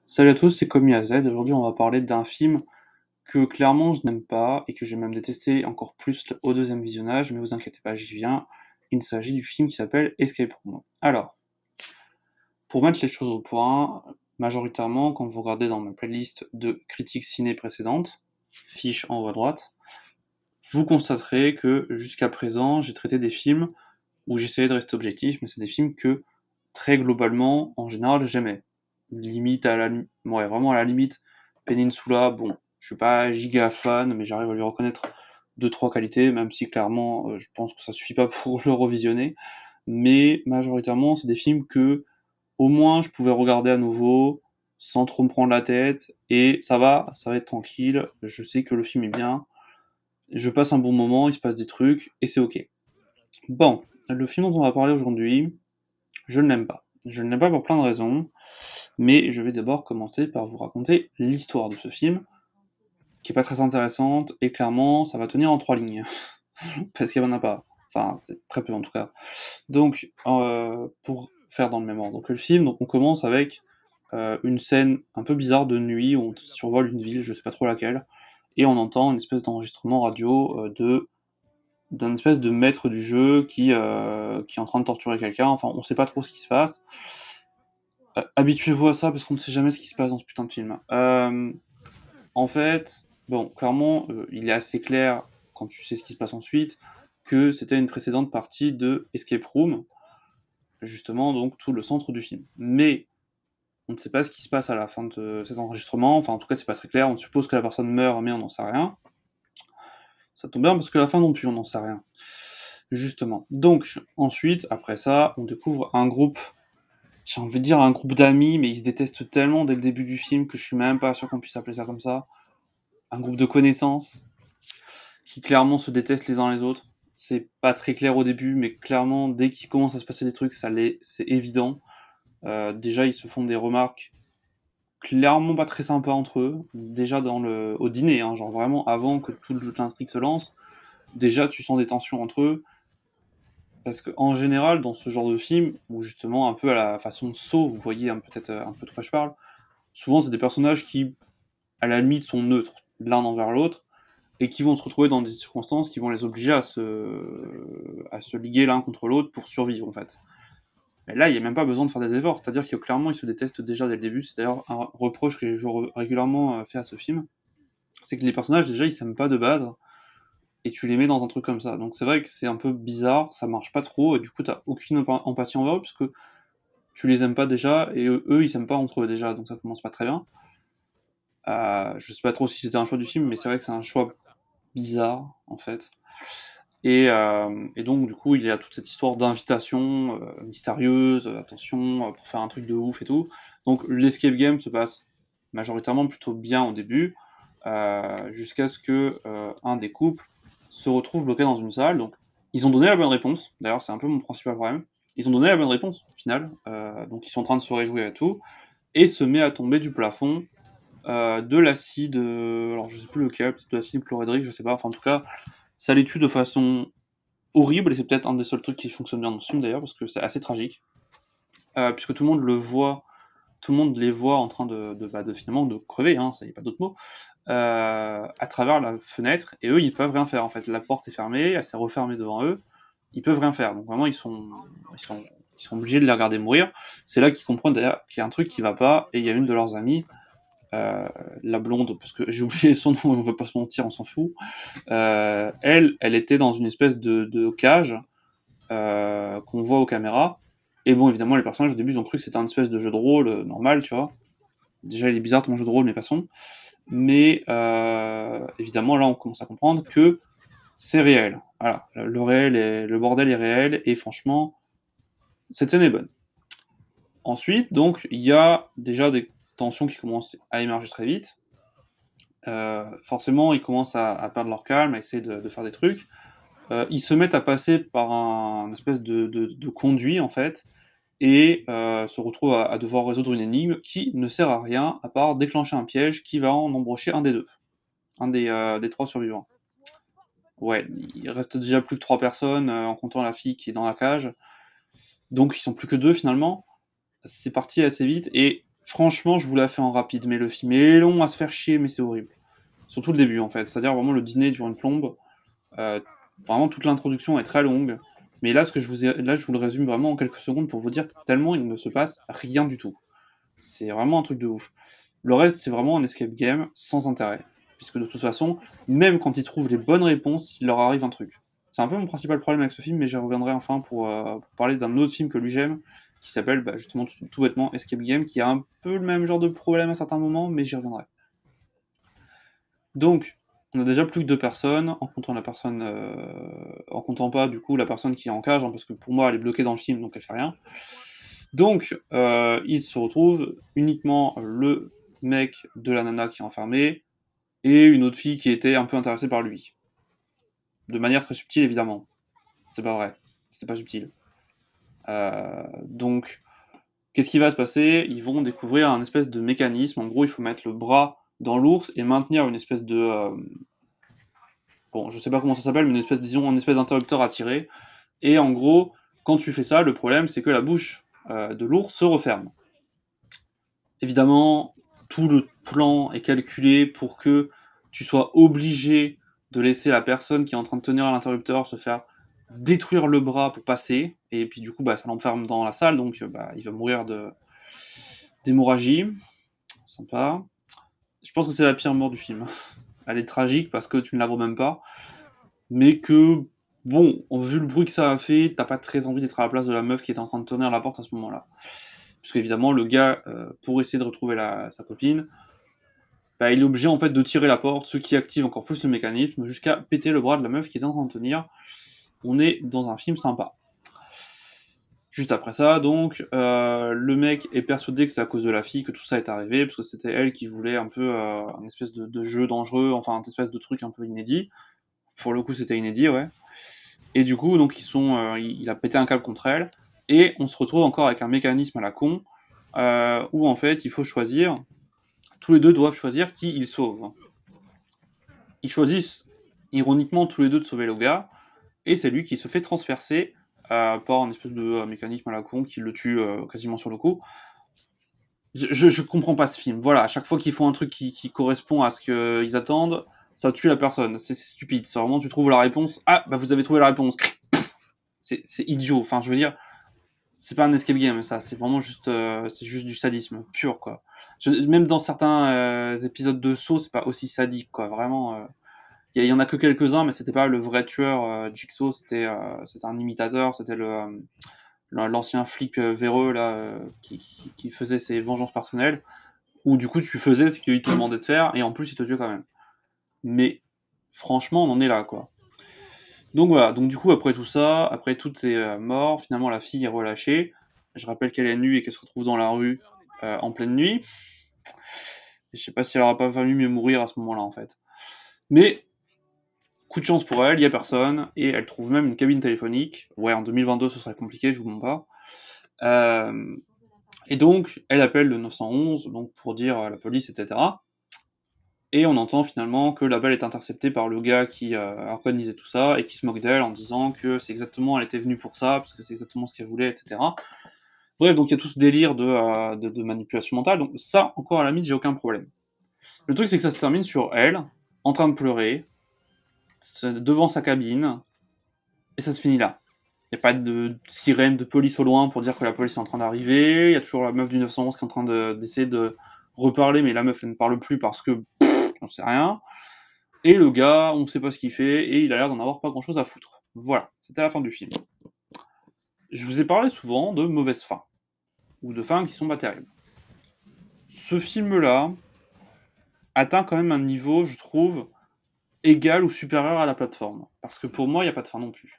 Salut à tous, c'est Komi AZ. Aujourd'hui, on va parler d'un film que clairement je n'aime pas et que j'ai même détesté encore plus au deuxième visionnage, mais vous inquiétez pas, j'y viens. Il s'agit du film qui s'appelle Escape Room. Alors, pour mettre les choses au point, majoritairement, quand vous regardez dans ma playlist de critiques ciné précédentes, fiche en haut à droite, vous constaterez que jusqu'à présent, j'ai traité des films où j'essayais de rester objectif, mais c'est des films que très globalement, en général, j'aimais. Limite ouais, vraiment à la limite, Peninsula, bon, je suis pas giga fan, mais j'arrive à lui reconnaître deux trois qualités, même si clairement, je pense que ça suffit pas pour le revisionner. Mais majoritairement, c'est des films que au moins je pouvais regarder à nouveau sans trop me prendre la tête et ça va être tranquille. Je sais que le film est bien, je passe un bon moment, il se passe des trucs et c'est ok. Bon, le film dont on va parler aujourd'hui, je ne l'aime pas. Je ne l'aime pas pour plein de raisons, mais je vais d'abord commencer par vous raconter l'histoire de ce film, qui est pas très intéressante, et clairement, ça va tenir en trois lignes, parce qu'il n'y en a pas. Enfin, c'est très peu en tout cas. Donc, pour faire dans le même ordre. Donc le film, donc on commence avec une scène un peu bizarre de nuit, où on survole une ville, je sais pas trop laquelle, et on entend une espèce d'enregistrement radio d'un espèce de maître du jeu qui est en train de torturer quelqu'un, enfin on sait pas trop ce qui se passe. Habituez-vous à ça parce qu'on ne sait jamais ce qui se passe dans ce putain de film. En fait, bon, clairement, il est assez clair quand tu sais ce qui se passe ensuite que c'était une précédente partie de Escape Room, justement donc tout le centre du film. Mais on ne sait pas ce qui se passe à la fin de cet enregistrement, enfin en tout cas c'est pas très clair, on suppose que la personne meurt mais on n'en sait rien. Ça tombe bien parce que la fin non plus on n'en sait rien. Justement. Donc ensuite, après ça, on découvre un groupe, j'ai envie de dire un groupe d'amis, mais ils se détestent tellement dès le début du film que je suis même pas sûr qu'on puisse appeler ça comme ça. Un groupe de connaissances qui clairement se détestent les uns les autres. C'est pas très clair au début, mais clairement, dès qu'il commence à se passer des trucs, ça l'est, c'est évident. Déjà, ils se font des remarques clairement pas très sympas entre eux. Déjà au dîner, hein, genre vraiment avant que toute l'intrigue se lance. Déjà, tu sens des tensions entre eux. Parce qu'en général, dans ce genre de film, où justement un peu à la façon de Saw, vous voyez peut-être un peu de quoi je parle, souvent c'est des personnages qui, à la limite, sont neutres l'un envers l'autre, et qui vont se retrouver dans des circonstances qui vont les obliger à se liguer l'un contre l'autre pour survivre en fait. Et là, il n'y a même pas besoin de faire des efforts, c'est-à-dire que clairement ils se détestent déjà dès le début, c'est d'ailleurs un reproche que j'ai régulièrement fait à ce film, c'est que les personnages déjà ils s'aiment pas de base, et tu les mets dans un truc comme ça. Donc c'est vrai que c'est un peu bizarre, ça marche pas trop, et du coup t'as aucune empathie envers eux, puisque tu les aimes pas déjà, et eux ils s'aiment pas entre eux déjà, donc ça commence pas très bien. Je sais pas trop si c'était un choix du film, mais c'est vrai que c'est un choix bizarre en fait. Et donc, du coup, il y a toute cette histoire d'invitation mystérieuse, attention, pour faire un truc de ouf et tout. Donc, l'escape game se passe majoritairement plutôt bien au début, jusqu'à ce que un des couples se retrouve bloqué dans une salle. Donc, ils ont donné la bonne réponse. D'ailleurs, c'est un peu mon principal problème. Ils ont donné la bonne réponse, au final. Donc, ils sont en train de se réjouir et tout. Et se met à tomber du plafond de l'acide. Alors, je sais plus lequel, peut-être de l'acide chlorhydrique, je sais pas. Enfin, en tout cas, ça les tue de façon horrible, et c'est peut-être un des seuls trucs qui fonctionne bien dans ce film d'ailleurs, parce que c'est assez tragique, puisque tout le monde le voit, tout le monde les voit en train de finalement de crever, hein, ça y a pas d'autre mot, à travers la fenêtre, et eux ils peuvent rien faire en fait. La porte est fermée, elle s'est refermée devant eux, ils peuvent rien faire. Donc vraiment ils sont, ils sont obligés de les regarder mourir. C'est là qu'ils comprennent d'ailleurs qu'il y a un truc qui va pas, et il y a une de leurs amies, la blonde, parce que j'ai oublié son nom, on va pas se mentir, on s'en fout. Elle était dans une espèce de cage qu'on voit aux caméras. Et bon, évidemment, les personnages au début ils ont cru que c'était un espèce de jeu de rôle normal, tu vois. Déjà, il est bizarre ton jeu de rôle, mais passons. Mais évidemment, là, on commence à comprendre que c'est réel. Voilà, le bordel est réel, et franchement, cette scène est bonne. Ensuite, donc, il y a déjà des tensions qui commencent à émerger très vite. Forcément, ils commencent à perdre leur calme, à essayer de faire des trucs. Ils se mettent à passer par un espèce de conduit, en fait, et se retrouvent à devoir résoudre une énigme qui ne sert à rien à part déclencher un piège qui va en embrocher un des deux, un des trois survivants. Ouais, il reste déjà plus que trois personnes en comptant la fille qui est dans la cage, donc ils sont plus que deux finalement. C'est parti assez vite, et franchement, je vous l'ai fait en rapide, mais le film est long à se faire chier, mais c'est horrible. Surtout le début, en fait. C'est-à-dire vraiment le dîner dure une plombe. Euh, Vraiment, toute l'introduction est très longue. Mais là, là, je vous le résume vraiment en quelques secondes pour vous dire que tellement il ne se passe rien du tout. C'est vraiment un truc de ouf. Le reste, c'est vraiment un escape game sans intérêt. Puisque de toute façon, même quand ils trouvent les bonnes réponses, il leur arrive un truc. C'est un peu mon principal problème avec ce film, mais j'y reviendrai enfin pour parler d'un autre film que lui j'aime, qui s'appelle justement tout bêtement Escape Game, qui a un peu le même genre de problème à certains moments, mais j'y reviendrai. Donc, on a déjà plus que deux personnes, en comptant la personne, en comptant pas du coup la personne qui est en cage, hein, parce que pour moi elle est bloquée dans le film, donc elle fait rien. Donc, il se retrouve uniquement le mec de la nana qui est enfermée et une autre fille qui était un peu intéressée par lui. De manière très subtile, évidemment. C'est pas vrai. C'est pas subtil. Donc, qu'est-ce qui va se passer? Ils vont découvrir un espèce de mécanisme. En gros, il faut mettre le bras dans l'ours et maintenir une espèce de... bon, je sais pas comment ça s'appelle, mais une espèce, disons, une espèce d'interrupteur à tirer. Et en gros, quand tu fais ça, le problème, c'est que la bouche de l'ours se referme. Évidemment, tout le plan est calculé pour que tu sois obligé de laisser la personne qui est en train de tenir l'interrupteur se faire détruire le bras pour passer, et puis du coup ça l'enferme dans la salle, donc il va mourir d'hémorragie. Sympa. Je pense que c'est la pire mort du film. Elle est tragique parce que tu ne la vois même pas, mais que, bon, vu le bruit que ça a fait, t'as pas très envie d'être à la place de la meuf qui est en train de tenir la porte à ce moment-là. Parce qu'évidemment, le gars, pour essayer de retrouver sa copine, il est obligé en fait de tirer la porte, ce qui active encore plus le mécanisme, jusqu'à péter le bras de la meuf qui est en train de tenir. On est dans un film sympa. Juste après ça, donc, le mec est persuadé que c'est à cause de la fille que tout ça est arrivé, parce que c'était elle qui voulait un peu un espèce de jeu dangereux, enfin un espèce de truc un peu inédit. Pour le coup, c'était inédit, ouais. Et du coup, donc il a pété un câble contre elle, et on se retrouve encore avec un mécanisme à la con, où en fait, il faut choisir, tous les deux doivent choisir qui ils sauvent. Ils choisissent ironiquement tous les deux de sauver le gars, et c'est lui qui se fait transpercer par un espèce de mécanisme à la con qui le tue quasiment sur le coup. Je comprends pas ce film. Voilà, à chaque fois qu'ils font un truc qui correspond à ce qu'ils attendent, ça tue la personne. C'est stupide. C'est vraiment, tu trouves la réponse. Ah, bah vous avez trouvé la réponse. C'est idiot. Enfin, je veux dire, c'est pas un escape game, ça. C'est juste du sadisme pur, quoi. Même dans certains épisodes de Saw, c'est pas aussi sadique, quoi. Vraiment. Il y en a que quelques-uns, mais c'était pas le vrai tueur Jigsaw, c'était un imitateur, c'était l'ancien flic véreux là qui faisait ses vengeances personnelles, où du coup tu faisais ce qu'il te demandait de faire et en plus il te tuait quand même. Mais franchement, on en est là quoi. Donc voilà, donc du coup après tout ça, après toutes ces morts, finalement la fille est relâchée. Je rappelle qu'elle est nue et qu'elle se retrouve dans la rue en pleine nuit. Et je sais pas si elle aura pas valu mieux mourir à ce moment-là en fait. Mais coup de chance pour elle, il y a personne, et elle trouve même une cabine téléphonique. Ouais, en 2022, ce serait compliqué, je vous mens pas. Et donc, elle appelle le 911 donc pour dire à la police, etc. Et on entend finalement que l'appel est intercepté par le gars qui a organisé tout ça et qui se moque d'elle en disant que c'est exactement, elle était venue pour ça, parce que c'est exactement ce qu'elle voulait, etc. Bref, donc il y a tout ce délire de manipulation mentale, donc ça, encore à la limite, j'ai aucun problème. Le truc, c'est que ça se termine sur elle, en train de pleurer, devant sa cabine, et ça se finit là. Il n'y a pas de sirène de police au loin pour dire que la police est en train d'arriver. Il y a toujours la meuf du 911 qui est en train d'essayer de reparler, mais la meuf elle ne parle plus parce que on sait rien. Et le gars, on ne sait pas ce qu'il fait, et il a l'air d'en avoir pas grand chose à foutre. Voilà, c'était la fin du film. Je vous ai parlé souvent de mauvaises fins, ou de fins qui sont pas terribles. Ce film-là atteint quand même un niveau, je trouve, égal ou supérieur à la plateforme. Parce que pour moi, il n'y a pas de fin non plus.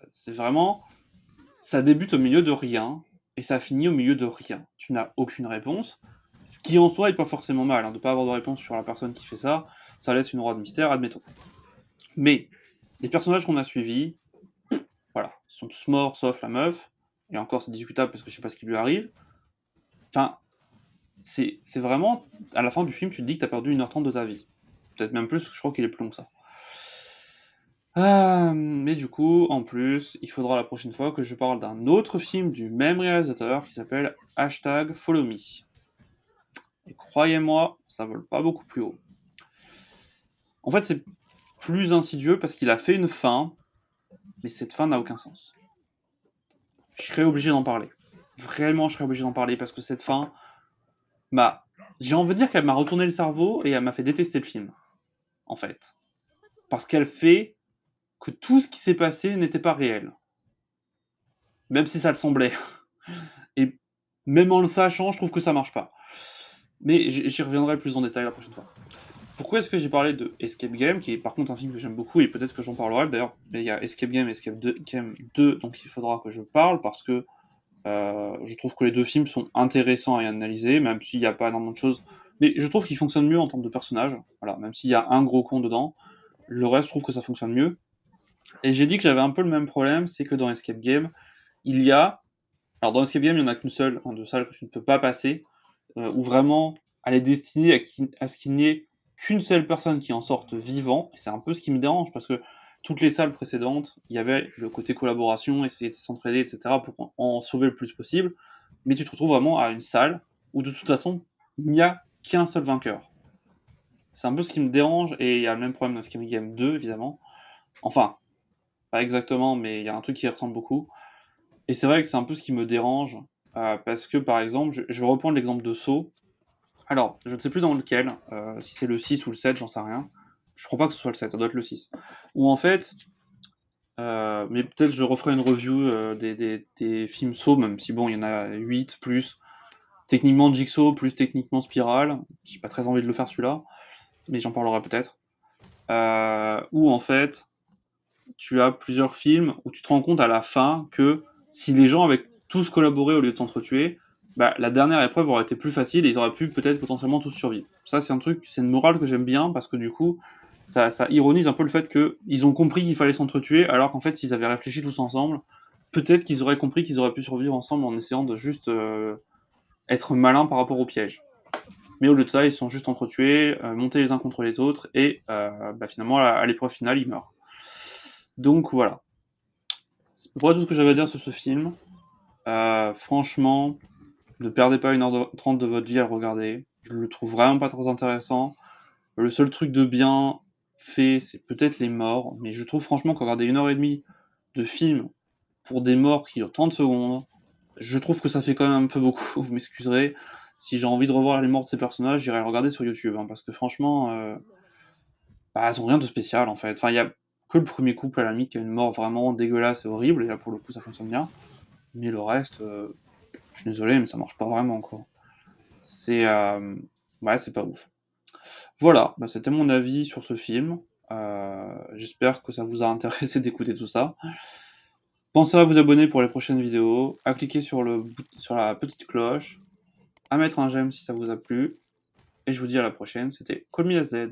C'est vraiment, ça débute au milieu de rien et ça finit au milieu de rien. Tu n'as aucune réponse, ce qui en soi est pas forcément mal, hein, de pas avoir de réponse sur la personne qui fait ça, ça laisse une aura de mystère, admettons. Mais les personnages qu'on a suivis, voilà, ils sont tous morts sauf la meuf, et encore c'est discutable parce que je sais pas ce qui lui arrive. Enfin, c'est vraiment, à la fin du film, tu te dis que t'as perdu 1h30 de ta vie. Peut-être même plus, je crois qu'il est plus long que ça. Mais du coup, en plus, il faudra la prochaine fois que je parle d'un autre film du même réalisateur qui s'appelle #Follow Me. Et croyez-moi, ça vole pas beaucoup plus haut. En fait, c'est plus insidieux parce qu'il a fait une fin, mais cette fin n'a aucun sens. Je serais obligé d'en parler. Vraiment, je serais obligé d'en parler parce que cette fin m'a. J'ai envie de dire qu'elle m'a retourné le cerveau et elle m'a fait détester le film, en fait. Parce qu'elle fait que tout ce qui s'est passé n'était pas réel. Même si ça le semblait. Et même en le sachant, je trouve que ça marche pas. Mais j'y reviendrai plus en détail la prochaine fois. Pourquoi est-ce que j'ai parlé de Escape Game, qui est par contre un film que j'aime beaucoup, et peut-être que j'en parlerai d'ailleurs, mais il y a Escape Game et Escape Game 2, donc il faudra que je parle, parce que je trouve que les deux films sont intéressants à y analyser, même s'il n'y a pas énormément de choses. Mais je trouve qu'ils fonctionnent mieux en termes de personnages, voilà, même s'il y a un gros con dedans, le reste, je trouve que ça fonctionne mieux. Et j'ai dit que j'avais un peu le même problème, c'est que dans Escape Game, il y a... Alors dans Escape Game, il n'y en a qu'une seule, de salle que tu ne peux pas passer, où vraiment elle est destinée à ce qu'il n'y ait qu'une seule personne qui en sorte vivant, et c'est un peu ce qui me dérange, parce que toutes les salles précédentes, il y avait le côté collaboration, essayer de s'entraider, etc., pour en sauver le plus possible, mais tu te retrouves vraiment à une salle où de toute façon, il n'y a qu'un seul vainqueur. C'est un peu ce qui me dérange, et il y a le même problème dans Escape Game 2, évidemment. Enfin, pas exactement, mais il y a un truc qui ressemble beaucoup. Et c'est vrai que c'est un peu ce qui me dérange, parce que par exemple, je vais reprendre l'exemple de Saw. Alors, je ne sais plus dans lequel, si c'est le 6 ou le 7, j'en sais rien. Je crois pas que ce soit le 7, ça doit être le 6. Où en fait, mais peut-être je referai une review des films Saw, même si bon, il y en a 8 plus techniquement Jigsaw, plus techniquement Spiral. J'ai pas très envie de le faire celui-là, mais j'en parlerai peut-être. Où en fait, tu as plusieurs films où tu te rends compte à la fin que si les gens avaient tous collaboré au lieu de s'entretuer, bah, la dernière épreuve aurait été plus facile et ils auraient pu peut-être potentiellement tous survivre. Ça, c'est un truc, c'est une morale que j'aime bien parce que du coup, ça ironise un peu le fait qu'ils ont compris qu'il fallait s'entretuer alors qu'en fait, s'ils avaient réfléchi tous ensemble, peut-être qu'ils auraient compris qu'ils auraient pu survivre ensemble en essayant de juste être malins par rapport au piège. Mais au lieu de ça, ils sont juste entretués, montés les uns contre les autres et bah, finalement, à l'épreuve finale, ils meurent. Donc voilà. C'est à peu près tout ce que j'avais à dire sur ce film. Franchement, ne perdez pas 1h30 de votre vie à le regarder. Je le trouve vraiment pas très intéressant. Le seul truc de bien fait, c'est peut-être les morts, mais je trouve franchement qu'en regarder 1h30 de film pour des morts qui durent 30 secondes, je trouve que ça fait quand même un peu beaucoup, vous m'excuserez. Si j'ai envie de revoir les morts de ces personnages, j'irai le regarder sur YouTube, hein, parce que franchement, bah, elles ont rien de spécial en fait. Enfin, il y a que le premier couple à la limite qui a une mort vraiment dégueulasse et horrible, et là pour le coup ça fonctionne bien. Mais le reste, je suis désolé, mais ça marche pas vraiment, quoi. C'est ouais, c'est pas ouf. Voilà, bah, c'était mon avis sur ce film. J'espère que ça vous a intéressé d'écouter tout ça. Pensez à vous abonner pour les prochaines vidéos, à cliquer sur la petite cloche, à mettre un j'aime si ça vous a plu, et je vous dis à la prochaine, c'était Call Me Z.